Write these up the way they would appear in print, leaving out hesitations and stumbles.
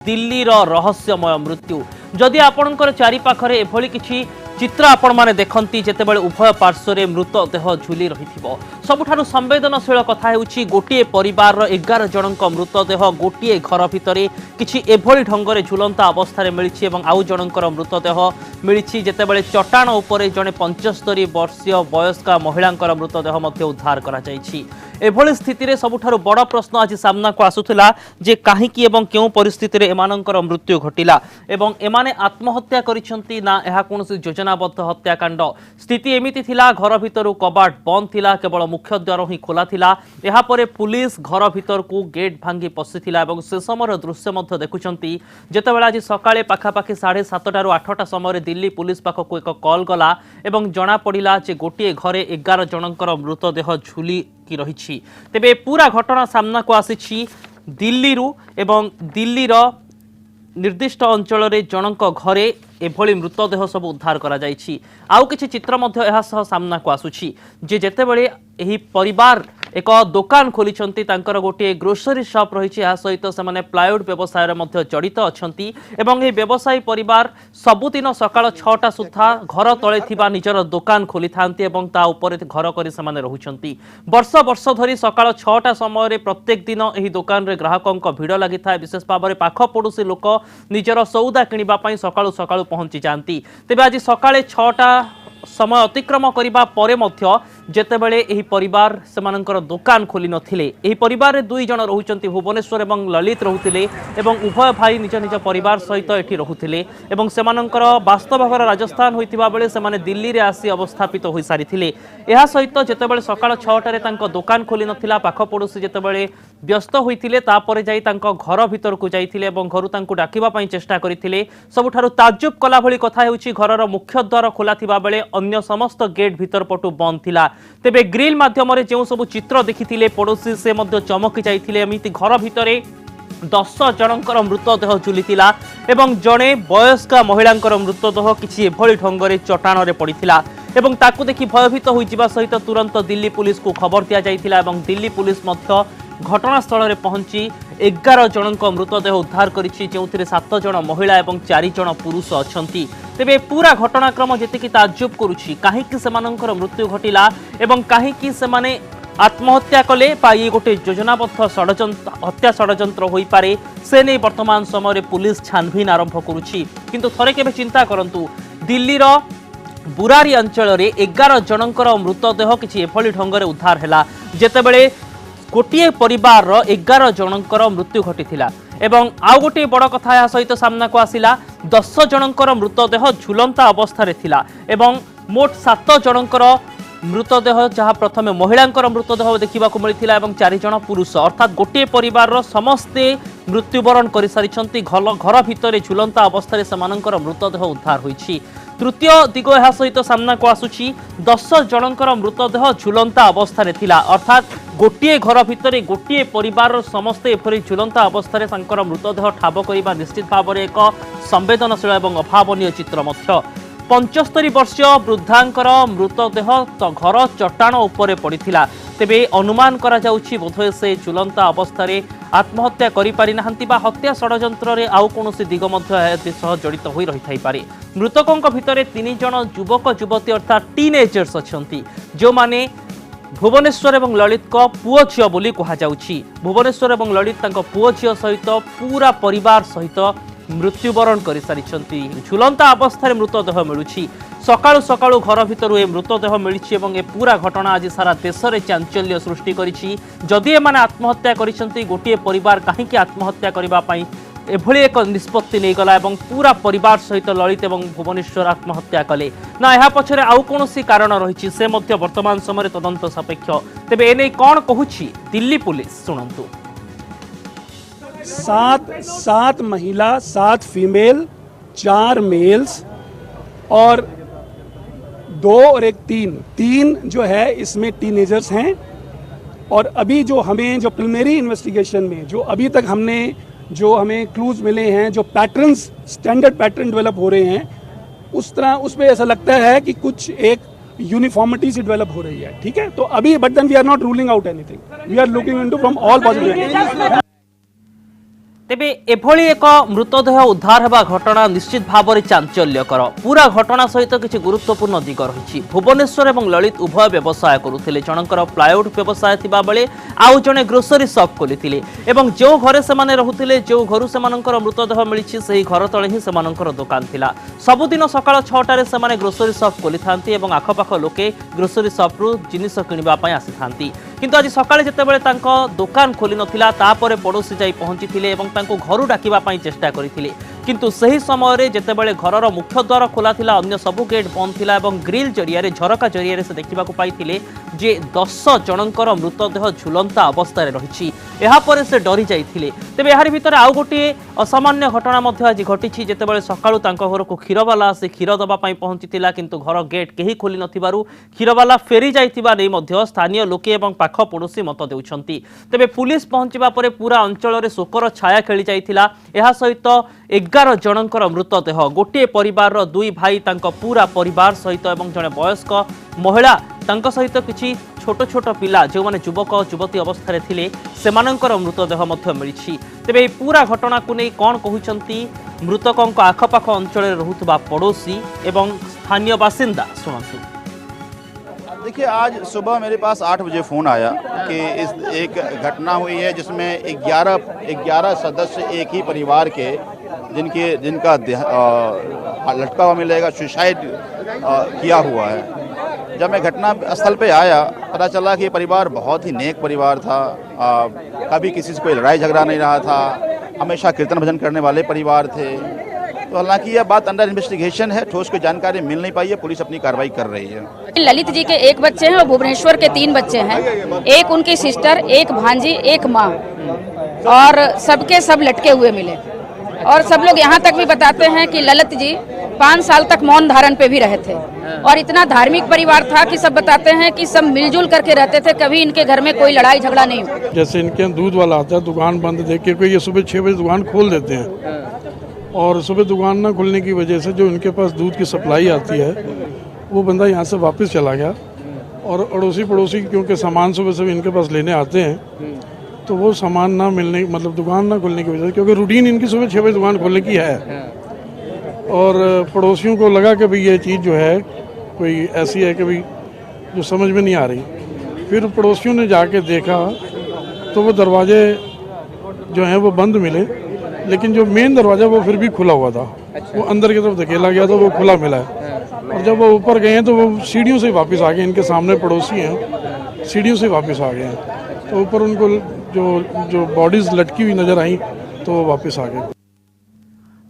दिल्ली रहस्यमय मृत्यु जदि आपणकर चारिपाखरे एभली किछि चित्र आपण माने देखंती जेतेबेले उभय पार्श्वरे मृतदेह झुली रहिथिबो। सबुठारु संवेदनशील कथा हेउछि गोटिए परिवार 11 जनक मृतदेह गोटिए घर भितरे किछि एभली ढंगरे झुलंता अवस्था मिलिछि एवं आउ जनकर मृतदेह मिलिछि जेतेबेले चट्टाण उपरे जने 75 वर्षीय वयस्का महिलांकर मृतदेह मध्ये उद्धार करा जायछि। एभली स्थिति रे सबुठारु बड़ प्रश्न आज सामना को आसुथिला जे काहेकि एवं केउ परिस्थिति रे एमानंकर मृत्यु घटिला एवं एमाने आत्महत्या करिसंती ना एहा कोनोसी योजनाबद्ध हत्याकांड। स्थिति एमिति थिला घर भितरु कबाट बंद थिला केवल मुख्य द्वार ही खोला थिला। एहा परे पुलिस घर भितर को गेट भांगी पसिथिला एवं से समयर दृश्य मध्ये देखुचंती जेतेबेला आज सकाळे पाखापाखि 7:30 टारु 8टा समय दिल्ली पुलिस पाखकु एक कॉल गला एवं जना पड़िला जे गोटिए घरे 11 जनकर मृतदेह झुली की रही। तेबे पूरा घटना सामना को आसी दिल्ली रु एवं दिल्लीर निर्दिष्ट अंचल रे जनक घरे एभली मृतदेह सब उद्धार करा जायछि। आउ किछि चित्र मध्ये एहा सह सामना को आसुछि जे जेतेबेले एही परिवार एक दुकान खोलिछंती तांकर गोटे ग्रोसरी शॉप रही सहित से माने प्लायवुड व्यवसाय रे मध्य जड़ित अछंती एवं ए व्यवसायी परिवार सबुदिन सकाळ 6टा सुद्धा घर तळे थिबा निजर दुकान खोली थांती एवं ता ऊपर घर करी से माने रहुचंती। वर्ष वर्ष धरी सकाळ 6टा समय रे प्रत्येक दिन एही दुकान रे ग्राहकंक भिड़ लागि थाए। विशेष भाबरे पाख पड़ोसी लोक निजर सौदा किनिबा पई सकाळ सकाळ पहुंची जांती। तेबे आज सकाळे 6टा समय अतिक्रम करिबा परे मध्य जेतेबेले एही परिवार सेमानंकर दुकान खोली नथिले। एही परिवार रे 2 जण रहुचंती भुवनेश्वर एवं ललित रहुथिले एवं उभय भाई निज निज परिवार सहित एठी रहुथिले एवं सेमानंकर वास्तव घर राजस्थान होइतिबा बेले सेमाने दिल्ली रे आसी अवस्थापित होई सारिथिले। एहा सहित जेतेबेले सकाळ 6टा रे तांको दुकान खोली नथिला पाख पड़ोसी जेतेबेले व्यस्त होइथिले तापरे जाई तांको घर भितर को जाइथिले एवं घरु तांको डाकिबा पई चेष्टा करिथिले। सबुठारु ताज्जुब कला भली कथा हेउछि घरर मुख्य द्वार खोला थिबा बेले अन्य समस्त गेट भितर पटु बंद थिला। तेबे ग्रिल माध्यम रे जेउ सब चित्र देखिथिले पड़ोसी से मध्य चमकी जाइथिले। एमिति घर भितरे 10 जनकर मृतदेह झुलिथिला एवं जणे वयस्का महिलांकर मृतदेह किछि एभली ढंगरे चट्टाण रे पड़िथिला एवं ताकु देखि भयभीत होई जिबा सहित तुरंत दिल्ली पुलिस को खबर दिया जाइथिला एवं दिल्ली पुलिस मध्य घटनास्थल रे पहुंची 11 जनक मृतदेह उद्धार करिछि जेउथिरे 7 जण महिला एवं 4 जण पुरुष अछंती। तेबे पूरा घटनाक्रम जेतिकी ताज्जुब करूछि काहेकि सेमानंकर मृत्यु घटिला एवं काहेकि सेमाने आत्महत्या कले बा ये गोटे योजनाबद्ध षडयंत्र हत्या षडयंत्र होई पारे से नै वर्तमान समय पुलिस छानबीन आरंभ करूछि। किंतु थरे केबे चिंता करंतु दिल्लीर बुरारी अंचल रे 11 जनकर मृतदेह किछि एभली ढंगरे उद्धार हैला जेतेबेले गोटिए परिवार 11 जनकर मृत्यु घटिथिला एवं आउ गोटे बड़ कथा या सहित सामना को आसिला 10 जनकर मृतदेह झुलंता अवस्था रे थिला एवं मोट 7 जनकर मृतदेह जहाँ प्रथमे महिलांकर मृतदेह देखा मिलता एवं 4 जण पुरुष अर्थात गोटे परिवार समस्ते मृत्युवरण कर सारी घर भितर झुलंता अवस्था सेमानंकर मृतदेह उद्धार होइछि। तृतीय दिग यह सहित सामना को आसुछि 10 जनकर मृतदेह झुलंता अवस्था रे थिला अर्थात गोटे घर भितर गोटे परिवार समस्ते एपरि झुलंता अवस्था संकर मृतदेह ठाब करबा निश्चित भाव में एक संवेदनशील एवं अभावनीय चित्र मध्य। 75 वर्षीय वृद्धांकर मृतदेह तो घर चट्टाण उपरे पड़िथिला। तेबे अनुमान करा जाउछि बोधय से झुलंता अवस्था रे आत्महत्या करि पारि नाहंती बा हत्या षडयंत्र रे आउ कोनोसी दिग मध्य सह जड़ित होई रहि थाई पारे। मृतकंक भितरे 3 जण युवक युवती अर्थात टीनेजर्स अछंती जो माने भुवनेश्वर एवं ललित को पुओ झियो बोली कहा जाउछि। भुवनेश्वर एवं ललित तांको पुओ झियो सहित पूरा परिवार सहित मृत्युवरण कर सारी झुलंता अवस्था मृतदेह मिलूँ। सकाळु सकाळु घर भितर ए मृतदेह मिली एवं ए पूरा घटना आज सारा देश में चांचल्य सृष्टि करिछि। जदि एमाने आत्महत्या करिसंती गोटे परिवार काहेकि आत्महत्या करिबा पई एभली एक निष्पत्ति नहीं गला एवं पूरा परिवार सहित ललित एवं भुवनेश्वर आत्महत्या कले ना यह पछरे आउ कोनोसी कारण रही से मध्य वर्तमान समय तदंत सापेक्ष। तेबे एने कौन कहूछि दिल्ली पुलिस शुणंतु। 7 महिला 7 फीमेल 4 मेल्स और 2 और 1 3 जो है इसमें टीनेजर्स हैं। और अभी जो हमें जो प्रिलिमिनरी इन्वेस्टिगेशन में जो अभी तक जो हमें क्लूज मिले हैं जो पैटर्न्स स्टैंडर्ड पैटर्न डेवलप हो रहे हैं उस पे ऐसा लगता है कि कुछ एक यूनिफॉर्मिटी से डेवलप हो रही है। ठीक है तो अभी but then we are not ruling out anything, we are looking into from all possibilities. तेबे एभली एक मृतदेह उद्धार होगा घटना निश्चित भाव में चांचल्यकर पूरा घटना सहित किसी गुरुत्वपूर्ण दिग रही। भुवनेश्वर और ललित उभय व्यवसाय करुले जनकर प्लायवुड व्यवसाय थिबा बेले आउ जने ग्रोसरी शॉप खोली जो घरे से रुले जो घर से मृतदेह मिली से घर तले ही से दुकान थिला। सबुदिन सकाळ 6टारे से ग्रोसरी शॉप खोली थांती एवं आखपाख लोके ग्रोसरी शॉप रु जिनिस किनिबा पई आसी थांती। किंतु आज सकाळे जेतेबेले तांको दुकान खोली नथिला तापरे पड़ोसी जाई पहुंचीथिले एवं तांको घरु डाकिबा पई चेष्टा करिथिले। किंतु सही समय जेतेबेले घरर मुख्य द्वार खोला थिला अन्य सबु गेट बंद थिला एवं ग्रिल जरिया झरका जरिया से देखा पाइथिले जे 10 जनकर मृतदेह झुलंता अवस्था रही। यापर से डरी जाइथिले। तेबे यार भितर आउ गोटे असामान्य घटना मध्य आज घटी जेतेबेले सकाळु तांको घर को क्षीरवाला आसी क्षीर दबा पई पहुंचीथिला किंतु घर गेट केही खोली नथिबारु क्षीरवाला फेरी जाइथिबा नै मध्य स्थानीय लोके एवं पाख पड़ोसी मत देउछंती। तेबे पुलिस पहुंचीबा परे पूरा अंचल रे शोकर छाया खेली जाइथिला। एहा सहित 11 जनकर मृतदेह गोटे परिवार 2 भाई तांको पूरा परिवार सहित एवं जने वयस्क महिला तांको सहित किछि छोट छोट पिला जो माने युवक युवती अवस्था रे थिले सेमानंकर मृतदेह मध्य मिलिछि। तेबे पूरा घटना को नै कोन कहुचंती मृतकंक आखपाख अंचल रे रहुतबा पड़ोसी एवं स्थानीय बासिंदा सुनंतु। देखिए, आज सुबह मेरे पास 8 बजे फ़ोन आया कि एक घटना हुई है जिसमें 11 सदस्य एक ही परिवार के जिनका लटका हुआ मिलेगा, सुसाइड किया हुआ है। जब मैं घटना स्थल पे आया पता चला कि ये परिवार बहुत ही नेक परिवार था। कभी किसी से कोई लड़ाई झगड़ा नहीं रहा था, हमेशा कीर्तन भजन करने वाले परिवार थे। तो हालांकि यह बात अंडर इन्वेस्टिगेशन है, ठोस कोई जानकारी मिल नहीं पाई है, पुलिस अपनी कार्रवाई कर रही है। ललित जी के 1 बच्चे हैं और भुवनेश्वर के 3 बच्चे हैं, एक उनकी सिस्टर, एक भांजी, एक माँ, और सबके सब लटके हुए मिले। और सब लोग यहाँ तक भी बताते हैं कि ललित जी 5 साल तक मौन धारण पे भी रहे थे और इतना धार्मिक परिवार था कि सब बताते हैं कि सब मिलजुल करके रहते थे, कभी इनके घर में कोई लड़ाई झगड़ा नहीं हुआ। जैसे इनके यहाँ दूध वाला आता है, दुकान बंद देख के कोई ये सुबह 6 बजे दुकान खोल देते हैं और सुबह दुकान ना खुलने की वजह से जो इनके पास दूध की सप्लाई आती है वो बंदा यहाँ से वापस चला गया। और अड़ोसी पड़ोसी क्योंकि सामान सुबह से इनके पास लेने आते हैं तो वो सामान ना मिलने मतलब दुकान ना खुलने की वजह से, क्योंकि रूटीन इनकी सुबह 6 बजे दुकान खोलने की है और पड़ोसियों को लगा कि भाई ये चीज़ जो है कोई ऐसी है कि भाई जो समझ में नहीं आ रही। फिर पड़ोसियों ने जाके देखा तो वो दरवाजे जो हैं वो बंद मिले, लेकिन जो मेन दरवाज़ा वो फिर भी खुला हुआ था। वो अंदर की तरफ धकेला गया तो वो खुला मिला है। और जब वो ऊपर गए हैं तो वो सीढ़ियों से वापस आ गए। इनके सामने पड़ोसी हैं, सीढ़ियों से वापस आ गए हैं। तो ऊपर उनको जो बॉडीज लटकी हुई नजर आई तो वो वापस आ गए।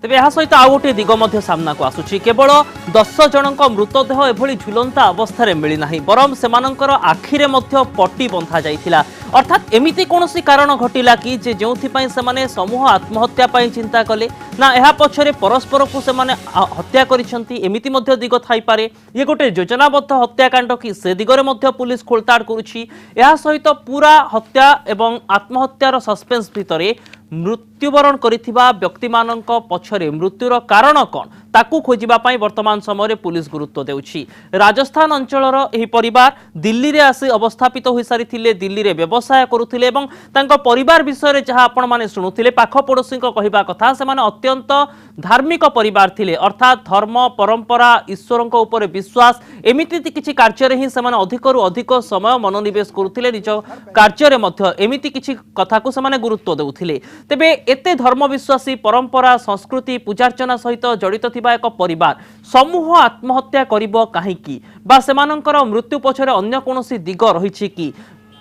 तेबे यह सहित आउ गोटे दिग मध्य सामना को आसुछि। केवल 10 जनक मृतदेह एभली झुलंता अवस्था रे मिली नाही, बरम सेमानंकर आखिरे मध्य पट्टी बंधा जाइथिला। अर्थात एमिति कोनोसी कारण घटिला कि जे जोंथि पई से माने समूह आत्महत्या पई चिंता कले ना एहा पछरे परस्पर को से माने हत्या करिसंती, एमिति मध्य दिग थाई पारे। ये गोटे योजनाबद्ध हत्याकांड कि से दिगरे मध्य पुलिस खोलताड़ करुछि। एहा सहित पूरा हत्या एवं आत्महत्यार सस्पेंस भितरे मृत्युवरण करिथिबा व्यक्ति मानक पछरे मृत्युर कारण कौन ताकू खोजिबा पाई वर्तमान समय पुलिस गुरुत्व देउछि। राजस्थान अंचलर एही परिवार दिल्ली रे आसी अवस्थापित होई सारिथिले, दिल्ली रे व्यवसाय करुथिले एवं तांको परिवार विषय रे जहा आपण माने सुनुथिले पाख पड़ोसी को कहिबा कथा से माने अत्यंत धार्मिक परिवार थिले। अर्थात धर्म परंपरा ईश्वर को ऊपर विश्वास एमिति किछि कार्य रे ही से माने अधिकरु अधिक समय मनोनिवेश करुथिले, निज कार्य रे मध्य एमिति किछि कथा को से माने गुरुत्व देउथिले। तेबे एते धर्म विश्वासी परंपरा संस्कृति पूजार्चना सहित जड़ित थिबा एक परिवार समूह आत्महत्या करिबो काहेकि बा सेमानंकर मृत्यु पछरे अन्य कोनोसी दिग रहिछि कि?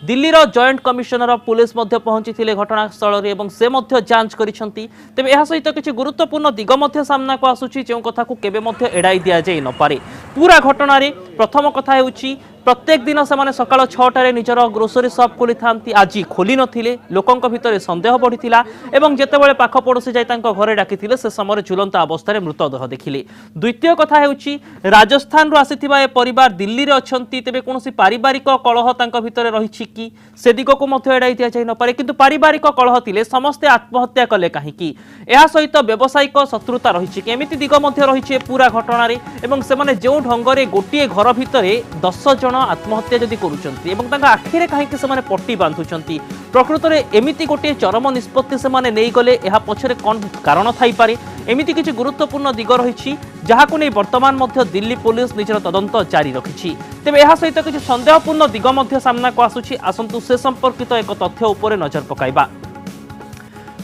दिल्ली रो जॉइंट कमिशनर पुलिस मध्य पहुंची घटनास्थल रे एवं से मध्य जांच करिसंती। तेबे एहा सहित किछि गुरुत्वपूर्ण दिग मध्य सामना को आसुछि जे कथा को केबे मध्य एडाई दिया जाय न पारे। पूरा घटना रे प्रथम कथा हेउछि प्रत्येक दिन से सकाळ 6टारे निजर ग्रोसरी शॉप खोली थांती, आज खोली नथिले। लोकंक भितरे संदेह बढ़िथिला एवं जेतेबेले पाख पड़ोसी जाय तांको घरे डाकिथिले से समय झुलंता अवस्था रे मृतदेह देखिले। द्वितीय कथा हेउछि राजस्थान रु आसीथिबा ए परिवार दिल्ली रे अछंती, तेबे कोनोसी पारिवारिक कलह तांको भितरे रहिछि कि से दिग को मध्य एडाई दिया जाय न पारे। किंतु पारिवारिक कलह थिले समस्ते आत्महत्या कले काहेकि? एहा सहित व्यावसायिक शत्रुता रहिछि कि एमिति दिग मध्य रहिछि पूरा घटना रे एवं से माने जो ढंगरे गोटिए घर भितरे 10 जन जन आत्महत्या जदि करुचंती एवं तांका आखिरे काहेकि से पट्टी बांधुचंती प्रकृत में एमिति गोटे चरम निष्पत्ति से नहीं गले यह पछरे कौन कारण थाई पारे एमिति किछि गुरुत्वपूर्ण दिग रही जहां नहीं वर्तमान मध्य दिल्ली पुलिस निजर तदंत जारी रखिछि तेबे यह सहित किछि संदेहपूर्ण दिग मध्य सामना को आसुछि आसंतु से संपर्कित एक तथ्य उपरे नजर पकाइबा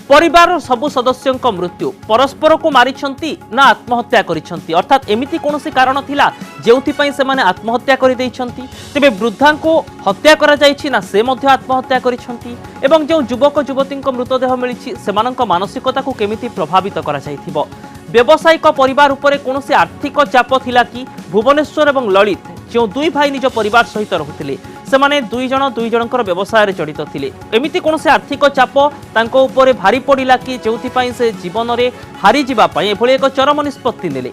परिवार सबु सदस्यों मृत्यु परस्पर को मारिछंती ना आत्महत्या करिछंती अर्थात एमिति कोनोसी कारण थिला जेउथिपई से माने आत्महत्या करि दैछंती तेबे वृद्धा को हत्या करा जाइछि ना से मध्य आत्महत्या करिछंती एवं जो युवक युवती मृतदेह मिलिछि सेमानंक मानसिकता को केमिति प्रभावित करा जाइथिबो व्यावसायिक परिवार उपरे कोनोसी आर्थिक चाप थिला कि भुवनेश्वर एवं ललित जो दुई भाई निज परिवार सहित रहुथिले सेमाने दुई जनकर व्यवसाय जड़ित थिले एमिति कोनोसी आर्थिक चाप तांको उपरे भारी पड़िला कि जेउथिपई से जीवन रे हारि जिबा पई एभली एक चरम निष्पत्ति नेले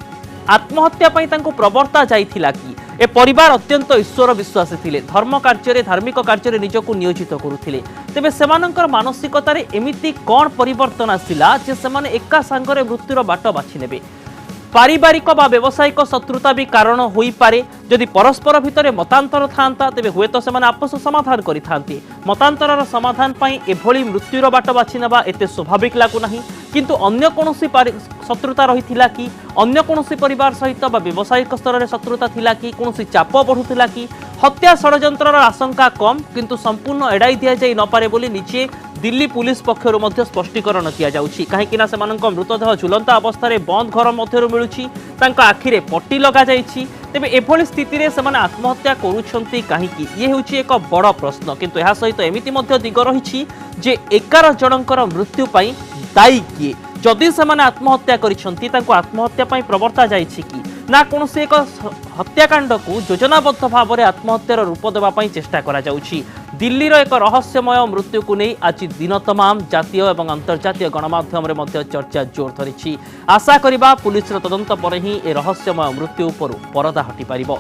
आत्महत्या पई तांको प्रवर्ता जाइथिला कि ए परिवार अत्यंत ईश्वर विश्वासी थिले धर्म कार्य धार्मिक कार्य निजको नियोजित करुथिले तेबे सेमानंकर मानसिकता रे एमिति कोन परिवर्तन आसिला जे सेमाने एका संगरे मृत्युर बाट बाछि नेबे पारिवारिक बा व्यावसायिक शत्रुता भी कारण होई पारे जदि परस्पर भितर मतांतर थांता तेबे हुए तो सेमाने आपस समाधान करिथांती मतांतरर समाधान पई एभली मृत्युर बाट बाछि नेबा एते स्वाभाविक लागु नाही किंतु अन्य कोनोसी शत्रुता रहिथिला कि अन्य कोनोसी परिवार सहित बा व्यावसायिक स्तर रे शत्रुता थिला कि कोनोसी चाप बढ़ुथिला कि हत्या षडयंत्रर आशंका कम किंतु संपूर्ण एडाई दिया जाई न पारे बोली निचे दिल्ली पुलिस पक्षरु मध्य स्पष्टीकरण किया जाउछि काहेकि ना सेमानंक मृतदेह झुलंता अवस्था रे बंद घर मध्यरु मिलुछि तांका आखिरे पट्टी लगा जाइछि तेबे एभली स्थिति रे सेमाने आत्महत्या करूछंती काहेकि ये हेउछि एक बड़ प्रश्न किंतु एहा सहित एमिति मध्य दिग रहिछि जे 11 जनकर मृत्यु पई दायी किए जदि सेमाने आत्महत्या करिछंती तांको आत्महत्या पई प्रवर्ता जाइछि कि ना कोनोसी एक हत्याकांड को योजनाबद्ध भाव में आत्महत्यार रूप देवा पई चेष्टा करा जाउछि दिल्लीर एक रहस्यमय मृत्यु को नहीं आज दिन तमाम जातीय और अंतर्जातीय गणमाध्यम रे मध्य चर्चा जोर धरिछि आशा करिबा पुलिस तदंत पर ही ए रहस्यमय मृत्यु पर परदा हटि पारिबो।